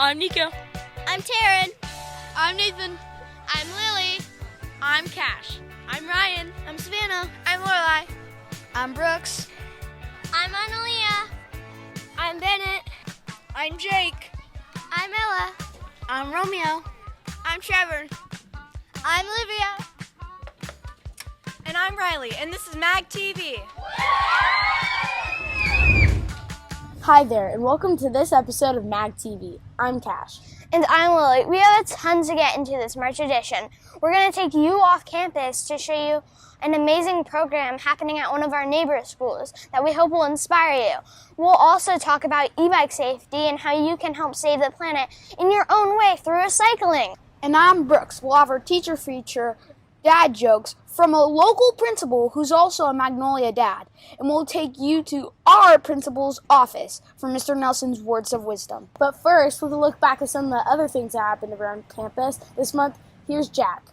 I'm Nico. I'm Taryn. I'm Nathan. I'm Lily. I'm Cash. I'm Ryan. I'm Savannah. I'm Lorelai. I'm Brooks. I'm Analia. I'm Bennett. I'm Jake. I'm Ella. I'm Romeo. I'm Trevor. I'm Olivia. And I'm Riley, and this is MagTV. Hi there, and welcome to this episode of MagTV. I'm Cash. And I'm Lily. We have a ton to get into this March edition. We're going to take you off campus to show you an amazing program happening at one of our neighbor schools that we hope will inspire you. We'll also talk about e-bike safety and how you can help save the planet in your own way through recycling. And I'm Brooks. We'll have our teacher feature, Dad Jokes, from a local principal who's also a Magnolia dad. And we'll take you to our principal's office for Mr. Nelson's words of wisdom. But first, with a look back at some of the other things that happened around campus this month, here's Jack.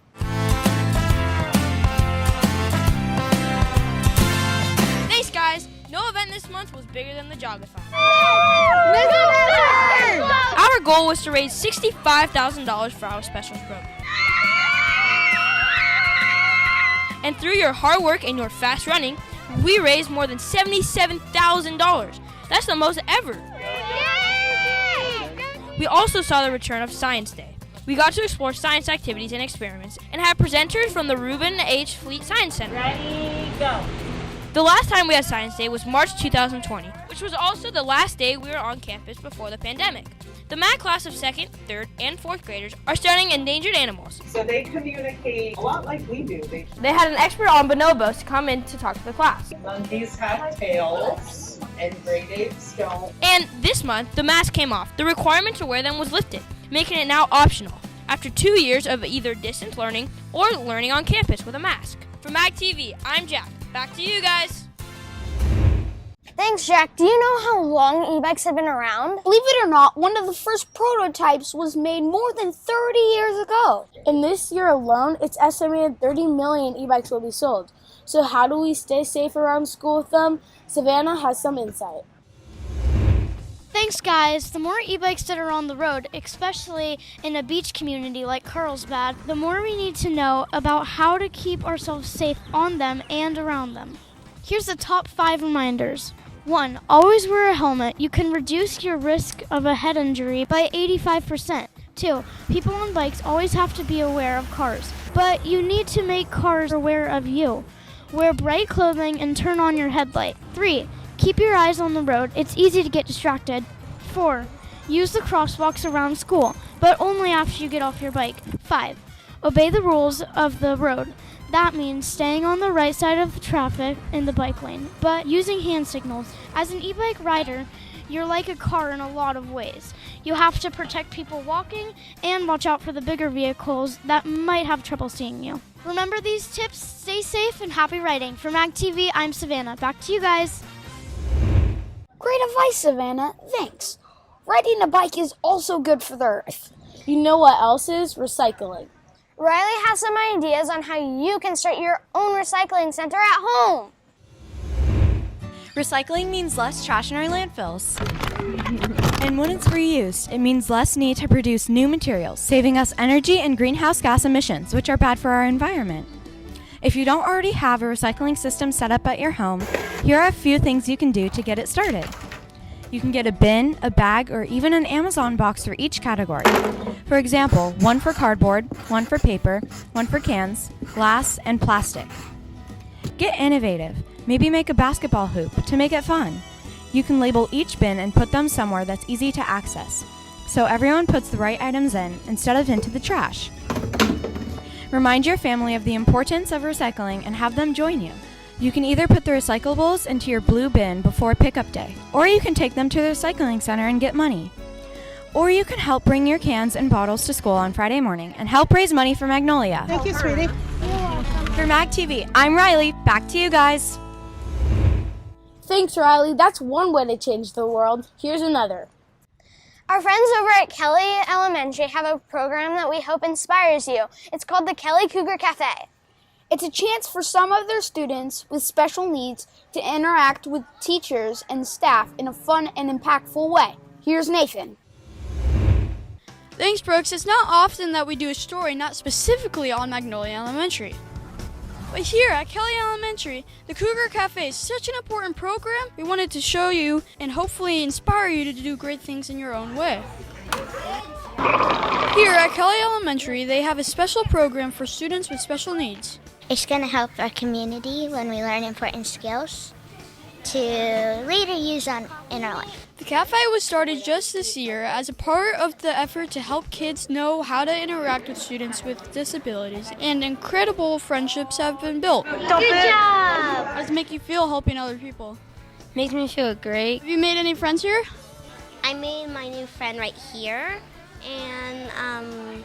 Thanks, guys. No event this month was bigger than the jog-a-thon. Our goal was to raise $65,000 for our specials program. And through your hard work and your fast running, we raised more than $77,000. That's the most ever. We also saw the return of Science Day. We got to explore science activities and experiments and had presenters from the Reuben H. Fleet Science Center. Ready, go. The last time we had Science Day was March 2020, which was also the last day we were on campus before the pandemic. The Mag class of 2nd, 3rd, and 4th graders are studying endangered animals. So they communicate a lot like we do. They had an expert on bonobos to come in to talk to the class. Monkeys have tails, and great apes don't. And this month, the mask came off. The requirement to wear them was lifted, making it now optional, after 2 years of either distance learning or learning on campus with a mask. For MagTV, I'm Jack. Back to you guys. Thanks, Jack. Do you know how long e-bikes have been around? Believe it or not, one of the first prototypes was made more than 30 years ago. And this year alone, it's estimated 30 million e-bikes will be sold. So how do we stay safe around school with them? Savannah has some insight. Thanks, guys. The more e-bikes that are on the road, especially in a beach community like Carlsbad, the more we need to know about how to keep ourselves safe on them and around them. Here's the top 5 reminders. 1. Always wear a helmet. You can reduce your risk of a head injury by 85%. 2. People on bikes always have to be aware of cars, but you need to make cars aware of you. Wear bright clothing and turn on your headlight. 3. Keep your eyes on the road. It's easy to get distracted. 4. Use the crosswalks around school, but only after you get off your bike. 5. Obey the rules of the road. That means staying on the right side of the traffic in the bike lane, but using hand signals. As an e-bike rider, you're like a car in a lot of ways. You have to protect people walking and watch out for the bigger vehicles that might have trouble seeing you. Remember these tips, stay safe, and happy riding. For MagTV, I'm Savannah. Back to you guys. Great advice, Savannah. Thanks. Riding a bike is also good for the earth. You know what else is? Recycling. Riley has some ideas on how you can start your own recycling center at home. Recycling means less trash in our landfills. And when it's reused, it means less need to produce new materials, saving us energy and greenhouse gas emissions, which are bad for our environment. If you don't already have a recycling system set up at your home, here are a few things you can do to get it started. You can get a bin, a bag, or even an Amazon box for each category. For example, one for cardboard, one for paper, one for cans, glass, and plastic. Get innovative. Maybe make a basketball hoop to make it fun. You can label each bin and put them somewhere that's easy to access, so everyone puts the right items in instead of into the trash. Remind your family of the importance of recycling and have them join you. You can either put the recyclables into your blue bin before pickup day, or you can take them to the recycling center and get money. Or you can help bring your cans and bottles to school on Friday morning and help raise money for Magnolia. Thank you, sweetie. For MagTV, I'm Riley. Back to you guys. Thanks, Riley. That's one way to change the world. Here's another. Our friends over at Kelly Elementary have a program that we hope inspires you. It's called the Kelly Cougar Cafe. It's a chance for some of their students with special needs to interact with teachers and staff in a fun and impactful way. Here's Nathan. Thanks, Brooks. It's not often that we do a story not specifically on Magnolia Elementary. But here at Kelly Elementary, the Cougar Cafe is such an important program. We wanted to show you and hopefully inspire you to do great things in your own way. Here at Kelly Elementary, they have a special program for students with special needs. It's going to help our community when we learn important skills to later use in our life. The cafe was started just this year as a part of the effort to help kids know how to interact with students with disabilities, and incredible friendships have been built. Good job! How does it make you feel helping other people? Makes me feel great. Have you made any friends here? I made my new friend right here, and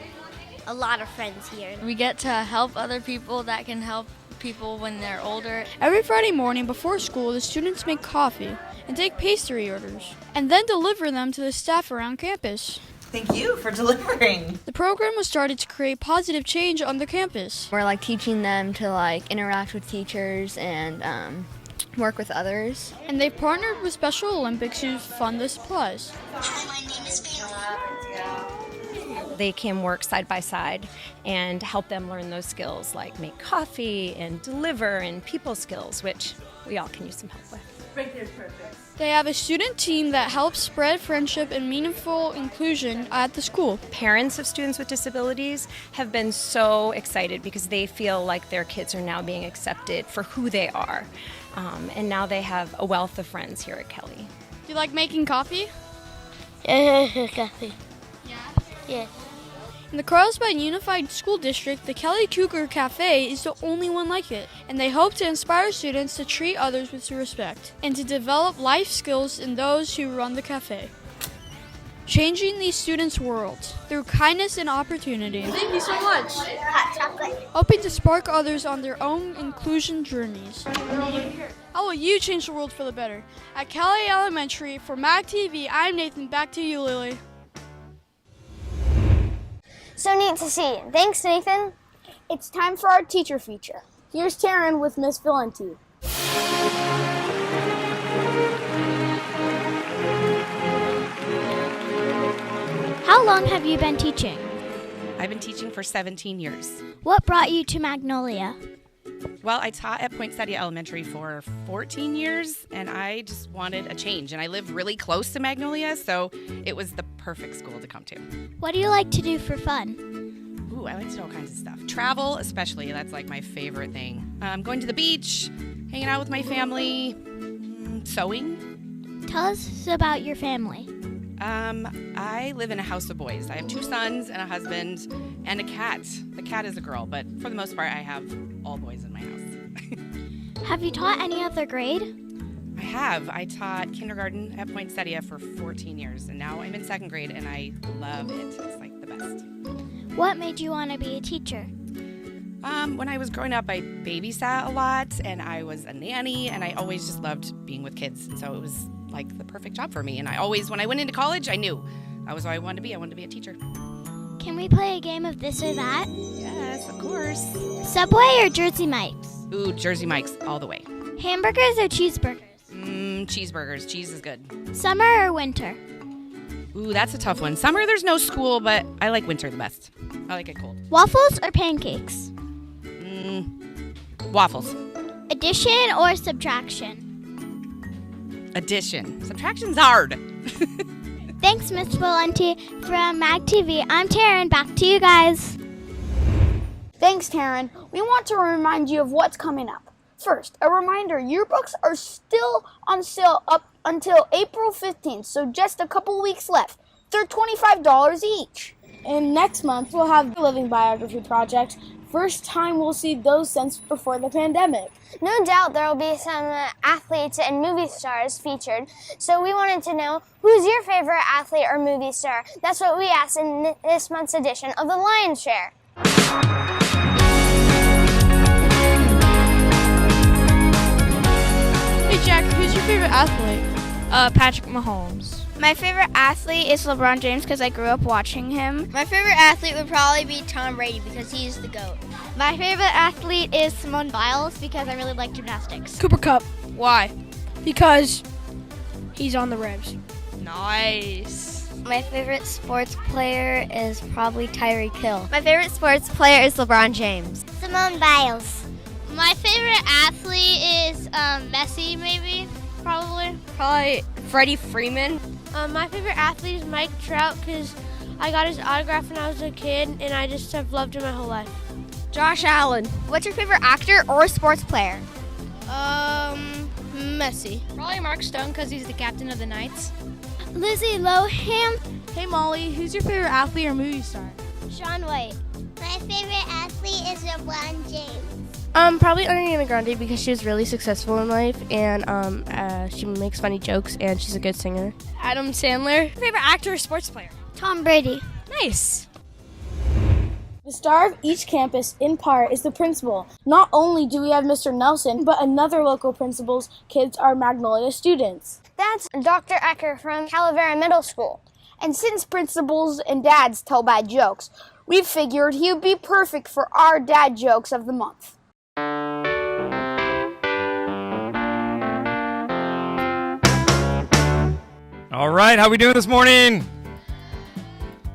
a lot of friends here. We get to help other people that can help people when they're older. Every Friday morning before school, the students make coffee and take pastry orders, and then deliver them to the staff around campus. Thank you for delivering. The program was started to create positive change on the campus. We're like teaching them to like interact with teachers and work with others. And they've partnered with Special Olympics to fund the supplies. Hi, my name is Bailey. They can work side by side and help them learn those skills like make coffee and deliver and people skills, which we all can use some help with. Right there's perfect. They have a student team that helps spread friendship and meaningful inclusion at the school. Parents of students with disabilities have been so excited because they feel like their kids are now being accepted for who they are. And now they have a wealth of friends here at Kelly. Do you like making coffee? Coffee. Yeah. Yeah. In the Carlsbad Unified School District, the Kelly Cougar Cafe is the only one like it, and they hope to inspire students to treat others with respect and to develop life skills in those who run the cafe. Changing these students' worlds through kindness and opportunity. Thank you so much. Hot chocolate. Hoping to spark others on their own inclusion journeys. How will you change the world for the better? At Kelly Elementary, for MagTV, I'm Nathan. Back to you, Lily. So neat to see. Thanks, Nathan. It's time for our teacher feature. Here's Taryn with Miss Valenti. How long have you been teaching? I've been teaching for 17 years. What brought you to Magnolia? Well, I taught at Poinsettia Elementary for 14 years, and I just wanted a change. And I live really close to Magnolia, so it was the perfect school to come to. What do you like to do for fun? Ooh, I like to do all kinds of stuff. Travel, especially, that's like my favorite thing. Going to the beach, hanging out with my family, sewing. Tell us about your family. I live in a house of boys. I have 2 sons and a husband and a cat. The cat is a girl, but for the most part, I have all boys in my house. Have you taught any other grade? I have. I taught kindergarten at Poinsettia for 14 years, and now I'm in 2nd grade, and I love it. It's like the best. What made you want to be a teacher? When I was growing up, I babysat a lot, and I was a nanny, and I always just loved being with kids, and so it was like the perfect job for me. And I always, when I went into college, I knew that was what I wanted to be. I wanted to be a teacher. Can we play a game of this or that? Yes, of course. Subway or Jersey Mike's? Ooh, Jersey Mike's all the way. Hamburgers or cheeseburgers? Cheeseburgers. Cheese is good. Summer or winter? Ooh, that's a tough one. Summer, there's no school, but I like winter the best. I like it cold. Waffles or pancakes? Waffles. Addition or subtraction? Addition. Subtraction's hard. Thanks, Miss Valenti. From MagTV, I'm Taryn. Back to you guys. Thanks, Taryn. We want to remind you of what's coming up. First, a reminder, yearbooks are still on sale up until April 15th, so just a couple weeks left. They're $25 each. And next month, we'll have the Living Biography Project. First time we'll see those since before the pandemic. No doubt there will be some athletes and movie stars featured. So we wanted to know, who's your favorite athlete or movie star? That's what we asked in this month's edition of the Lion's Share. Hey Jack, who's your favorite athlete? Patrick Mahomes. My favorite athlete is LeBron James because I grew up watching him. My favorite athlete would probably be Tom Brady because he's the GOAT. My favorite athlete is Simone Biles because I really like gymnastics. Cooper Kupp. Why? Because he's on the Revs. Nice. My favorite sports player is probably Tyreek Hill. My favorite sports player is LeBron James. Simone Biles. My favorite athlete is Messi, maybe, probably. Probably Freddie Freeman. My favorite athlete is Mike Trout because I got his autograph when I was a kid and I just have loved him my whole life. Josh Allen. What's your favorite actor or sports player? Messi. Probably Mark Stone because he's the captain of the Knights. Lizzie Lohan. Hey Molly, who's your favorite athlete or movie star? Shaun White. My favorite athlete is LeBron James. Probably Ariana Grande because she was really successful in life and she makes funny jokes and she's a good singer. Adam Sandler. Favorite actor or sports player? Tom Brady. Nice. The star of each campus, in part, is the principal. Not only do we have Mr. Nelson, but another local principal's kids are Magnolia students. That's Dr. Ecker from Calavera Middle School. And since principals and dads tell bad jokes, we figured he would be perfect for our dad jokes of the month. All right, how we doing this morning?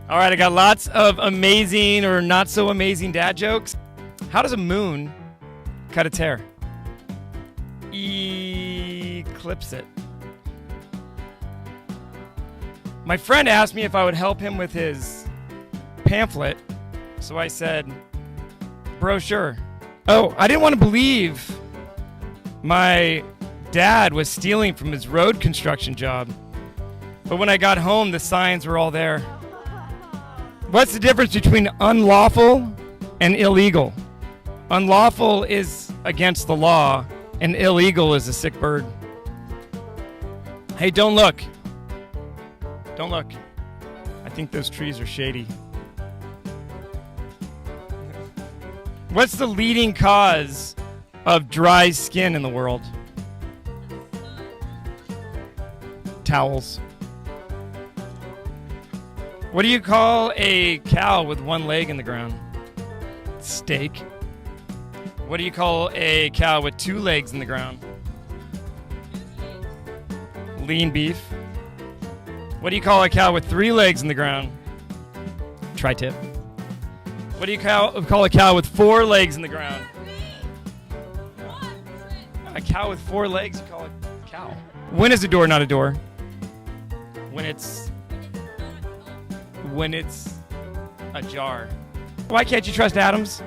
All right, I got lots of amazing or not so amazing dad jokes. How does a moon cut its hair? Eclipse it. My friend asked me if I would help him with his pamphlet, so I said, brochure. Oh, I didn't want to believe my dad was stealing from his road construction job. But when I got home, the signs were all there. What's the difference between unlawful and illegal? Unlawful is against the law, and illegal is a sick bird. Hey, don't look. Don't look. I think those trees are shady. What's the leading cause of dry skin in the world? Towels. What do you call a cow with one leg in the ground? Steak. What do you call a cow with two legs in the ground? Lean beef. What do you call a cow with three legs in the ground? Tri-tip. What do you call a cow with four legs in the ground? A cow with four legs, you call it a cow. When is a door not a door? When it's ajar. Why can't you trust atoms?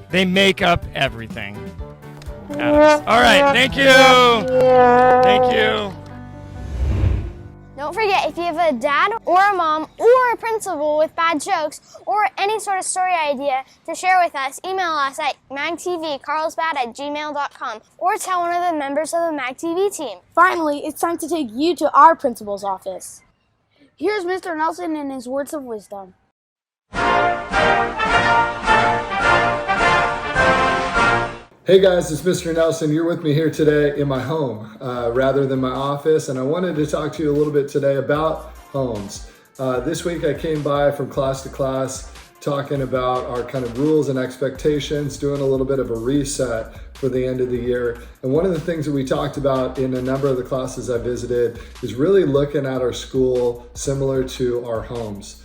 They make up everything. Atoms. All right, thank you. Thank you. Don't forget, if you have a dad or a mom or a principal with bad jokes or any sort of story idea to share with us, email us at magtvcarlsbad@gmail.com or tell one of the members of the MagTV team. Finally, it's time to take you to our principal's office. Here's Mr. Nelson and his words of wisdom. Hey guys, it's Mr. Nelson. You're with me here today in my home rather than my office, and I wanted to talk to you a little bit today about homes. This week I came by from class to class talking about our kind of rules and expectations, doing a little bit of a reset for the end of the year. And one of the things that we talked about in a number of the classes I visited is really looking at our school similar to our homes.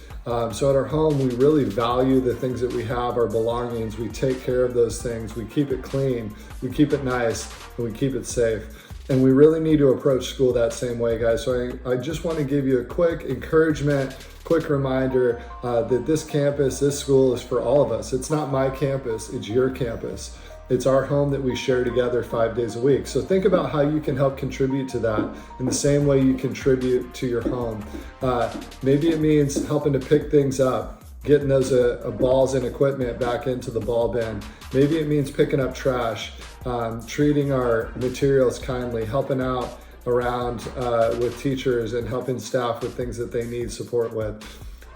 So at our home, we really value the things that we have, our belongings. We take care of those things. We keep it clean, we keep it nice, and we keep it safe. And we really need to approach school that same way, guys. So I just want to give you a quick encouragement, quick reminder that this campus, this school is for all of us. It's not my campus, it's your campus. It's our home that we share together 5 days a week. So think about how you can help contribute to that in the same way you contribute to your home. Maybe it means helping to pick things up, getting those balls and equipment back into the ball bin. Maybe it means picking up trash, treating our materials kindly, helping out around with teachers and helping staff with things that they need support with.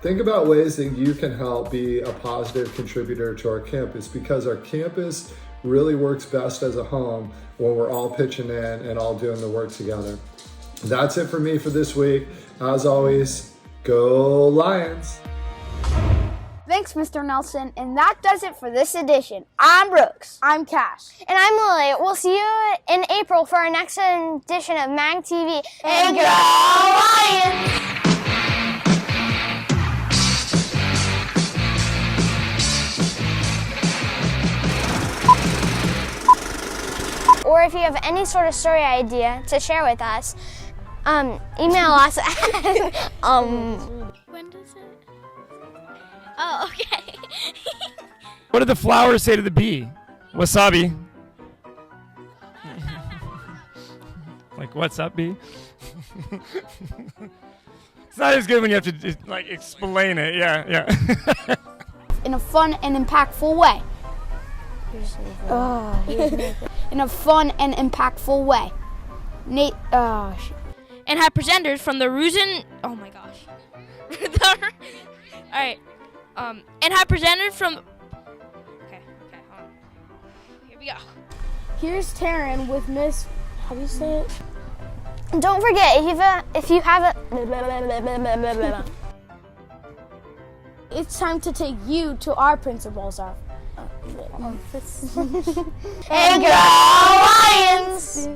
Think about ways that you can help be a positive contributor to our campus, because our campus really works best as a home when we're all pitching in and all doing the work together. That's it for me for this week. As always, go Lions! Thanks, Mr. Nelson. And that does it for this edition. I'm Brooks. I'm Cash. And I'm Lily. We'll see you in April for our next edition of MagTV. And go Lions! Or if you have any sort of story idea to share with us, email us at When does it? Oh, okay. What did the flower say to the bee? Wasabi. Like, what's up, bee? It's not as good when you have to like explain it. Yeah. In a fun and impactful way. In a fun and impactful way. And have presenters from the Rusin. Oh my gosh. All right. And have presenters from. Okay. Hold on. Here we go. Here's Taryn with Miss. How do you say it? Don't forget, if you have a. It's time to take you to our principal's office. And go Lions!